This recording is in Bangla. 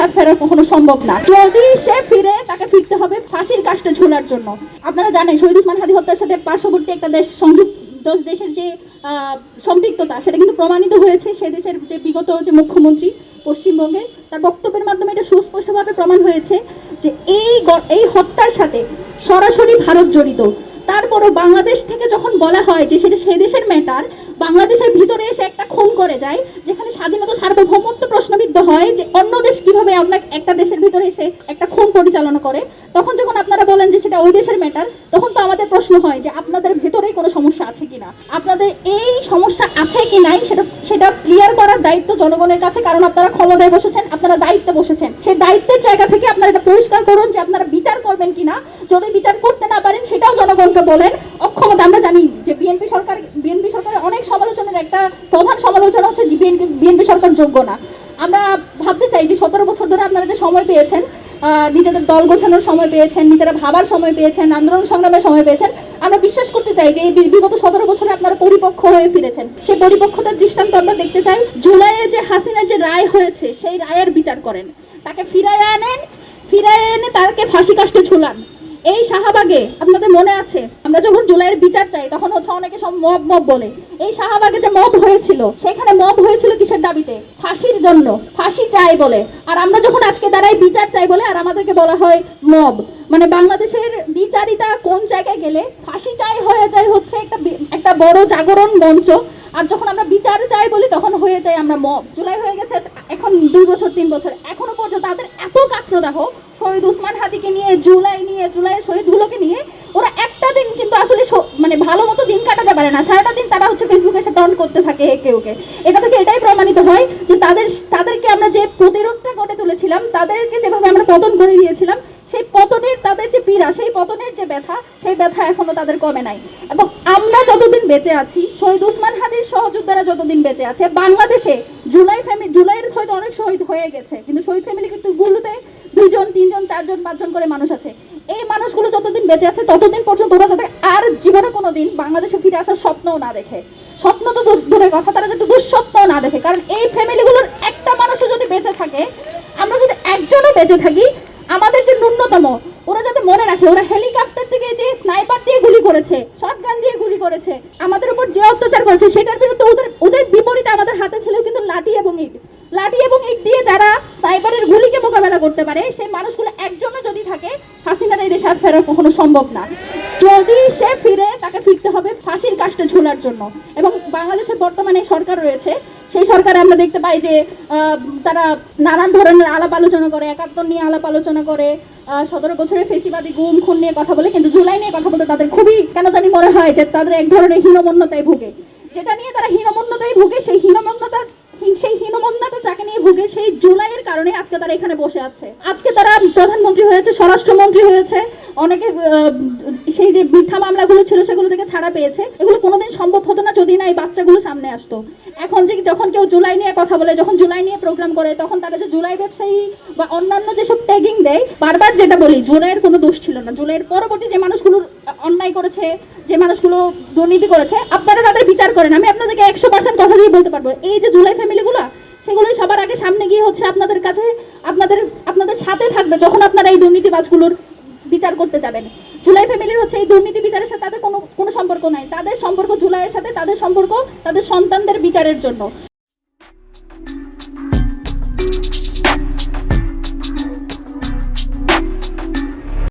আর ফেরা কখনো সম্ভব না। যদি সে ফিরে, তাকে ফিরতে হবে ফাঁসির কাস্টে ঝোলার জন্য। আপনারা জানেন শহীদ ওসমান হাদী হত্যার সাথে পার্শ্ববর্তী একটা দেশ সংযুক্ত দেশের যে সম্পৃক্ততা, সেটা কিন্তু প্রমাণিত হয়েছে। সে দেশের যে বিগত যে মুখ্যমন্ত্রী পশ্চিমবঙ্গের, তার বক্তব্যের মাধ্যমে এটা সুস্পষ্টভাবে প্রমাণ হয়েছে যে এই হত্যার সাথে সরাসরি ভারত জড়িত। তারপরও বাংলাদেশ থেকে যখন বলা হয় যে সেটা সে দেশের ম্যাটার, বাংলাদেশের ভিতরে এসে একটা খুন করে যায়, যেখানে স্বাধীনতা সার্বভৌমত্ব প্রশ্নবিদ্ধ হয় যে অন্য দেশ কিভাবে অন্য একটা দেশের ভিতরে এসে একটা খুন পরিচালনা করে, তখন যখন আপনারা বলেন যে সেটা ওই দেশের ম্যাটার, তখন তো আমাদের প্রশ্ন হয় যে আপনাদের ভেতরেই কোনো সমস্যা আছে কিনা, আপনাদের এই সমস্যা আছে কি নাই সেটা ক্লিয়ার করার দায়িত্ব জনগণের কাছে। কারণ আপনারা ক্ষমতায় বসেছেন, আপনারা দায়িত্বে বসেছেন, সেই দায়িত্বের জায়গা থেকে আপনারা এটা পরিষ্কার করুন যে আপনারা বিচার করবেন কিনা। যদি বিচার করতে না পারেন সেটাও জনগণকে বলেন। অক্ষমতা, আমরা জানি যে বিএনপি সরকারের অনেক সমালোচনার একটা প্রধান সমালোচনা হচ্ছে যে বিএনপি সরকার যোগ্য না। আমরা ভাবতে চাই যে 17 বছর ধরে আপনারা যে সময় পেয়েছেন, নিজেদের দল গোছানোর সময় পেয়েছেন, নিজেরা ভাবার সময় পেয়েছেন, আন্দোলন সংগ্রামের সময় পেয়েছেন, আমরা বিশ্বাস করতে চাই যে এই বিগত 17 বছরে আপনারা পরিপক্ক হয়ে ফিরেছেন। সেই পরিপক্কতার দৃষ্টান্ত আমরা দেখতে চাই। জুলাইয়ে যে হাসিনার যে রায় হয়েছে, সেই রায়ের বিচার করেন, তাকে ফিরায় এনে তাকে ফাঁসি কাস্টে ঝুলান। এই শাহবাগে আপনাদের মনে আছে, আমরা যখন জুলাইয়ের বিচার চাই তখন হচ্ছে অনেকে সব মব বলে। এই শাহবাগে যে মব হয়েছিল, সেখানে মব হয়েছিল কিসের দাবিতে? ফাঁসির জন্য, ফাঁসি চাই বলে। আর আমরা যখন আজকে দাঁড়াই বিচার চাই বলে, আর আমাদেরকে বলা হয় মব। মানে বাংলাদেশের বিচারিতা কোন জায়গায় গেলে ফাঁসি চাই হয়ে যায় হচ্ছে একটা বড় জাগরণ মঞ্চ, আর যখন আমরা বিচার চাই বলি তখন হয়ে যায় আমরা মব। জুলাই হয়ে গেছে এখন 2 বছর 3 বছর, এখনো পর্যন্ত তাদের এত গাত্রদাহ শহীদ ওসমান হাদীকে নিয়ে, জুলাইয়ের শহীদগুলোকে নিয়ে ওরা একটা দিন কিন্তু আসলে মানে ভালো মতো দিন কাটাতে পারে না। সারাটা দিন তারা হচ্ছে ফেসবুকে এসে টন্ট করতে থাকে একে ওকে। এটা থেকে এটাই প্রমাণিত হয় যে তাদেরকে আমরা যে প্রতিরোধটা গড়ে তুলেছিলাম, তাদেরকে যেভাবে আমরা পতন করে দিয়েছিলাম, সেই পতনের তাদের যে পীড়া, সেই পতনের যে ব্যথা, সেই ব্যথা এখনো তাদের কমে নাই। এবং আমরা যতদিন বেঁচে আছি, শহীদ ওসমান হাদীর সহযোদ্ধারা যতদিন বেঁচে আছে, বাংলাদেশে জুলাইয়ের হয়তো অনেক শহীদ হয়ে গেছে, কিন্তু শহীদ ফ্যামিলি কিন্তু গুলোতে 2 জন 3 জন 4 জন 5 জন করে মানুষ আছে। এই মানুষগুলো যতদিন বেঁচে আছে ততদিন পর্যন্ত ওরা যাতে আর জীবনে কোনো দিন বাংলাদেশে ফিরে আসার স্বপ্নও না দেখে। স্বপ্ন তো দূরের কথা, তারা যাতে দুঃস্বপ্নও না দেখে। কারণ এই ফ্যামিলিগুলোর একটা মানুষও যদি বেঁচে থাকে, আমরা যদি একজনও বেঁচে থাকি, আমাদের যে ন্যূনতম, ওরা যাতে মনে রাখে ওরা হেলিকপ্টার থেকে যে স্নাইপার দিয়ে গুলি করেছে, শটগান দিয়ে গুলি করেছে, আমাদের উপর যে অত্যাচার করেছে, সেটার বিরুদ্ধে ওদের বিপরীতে আমাদের হাতে ছিল কিন্তু লাঠি এবং ইট দিয়ে যারা স্নাইপারের গুলিকে মোকাবেলা করতে পারে, সেই মানুষগুলো একজনও যদি থাকে, হাসিনার এই দেশে আর ফেরা কখনো সম্ভব না। যদি সে ফিরে, তাকে ফিরতে হবে ফাঁসির কাস্টে ঝোলার জন্য। এবং বাংলাদেশের বর্তমানে সরকার রয়েছে, সেই সরকারে আমরা দেখতে পাই যে তারা নানান ধরনের আলাপ আলোচনা করে, 71 নিয়ে আলাপ আলোচনা করে, 17 বছরের ফেসিবাদী গুম খুন নিয়ে কথা বলে, কিন্তু জুলাই নিয়ে কথা বলতে তাদের খুবই কেন জানি মনে হয় যে তাদের এক ধরনের হীনমন্যতায় ভুগে। যেটা নিয়ে তারা হীনমন্যতায় ভুগে, সেই হীনমন্যতা যাকে নিয়ে ভুগে, সেই জুলাইয়ের কারণে আজকে তারা এখানে বসে আছে। আজকে তারা প্রধানমন্ত্রী হয়েছে, স্বরাষ্ট্রমন্ত্রী হয়েছে, অনেকে সেই যে মিথ্যা মামলাগুলো ছিল সেগুলো থেকে ছাড়া পেয়েছে। এগুলো কোনোদিন সম্ভব হতো না যদি না এই বাচ্চাগুলো সামনে আসতো। এখন যখন কেউ জুলাই নিয়ে কথা বলে, যখন জুলাই নিয়ে প্রোগ্রাম করে, তখন তারা যে জুলাই ব্যবসায়ী বা অন্যান্য যেসব ট্যাগিং দেয়, বারবার যেটা বলি, জুলাইয়ের কোনো দোষ ছিল না। জুলাইয়ের পরবর্তী যে মানুষগুলোর অন্যায় করেছে, যে মানুষগুলো দুর্নীতি করেছে, আপনারা তাদের বিচার করেন। আমি আপনাদেরকে 100% কথা দিয়ে বলতে পারবো, এই যে জুলাই ফ্যামিলিগুলো, সেগুলোই সবার আগে সামনে গিয়ে হচ্ছে আপনাদের কাছে, আপনাদের সাথে থাকবে যখন আপনারা এই দুর্নীতিবাজগুলোর বিচার করতে যাবেন। জুলাই ফ্যামিলির হচ্ছে এই দুর্নীতি বিচারের সাথে তাদের কোনো সম্পর্ক নাই। তাদের সম্পর্ক জুলাইয়ের সাথে, তাদের সম্পর্ক তাদের সন্তানদের বিচারের জন্য।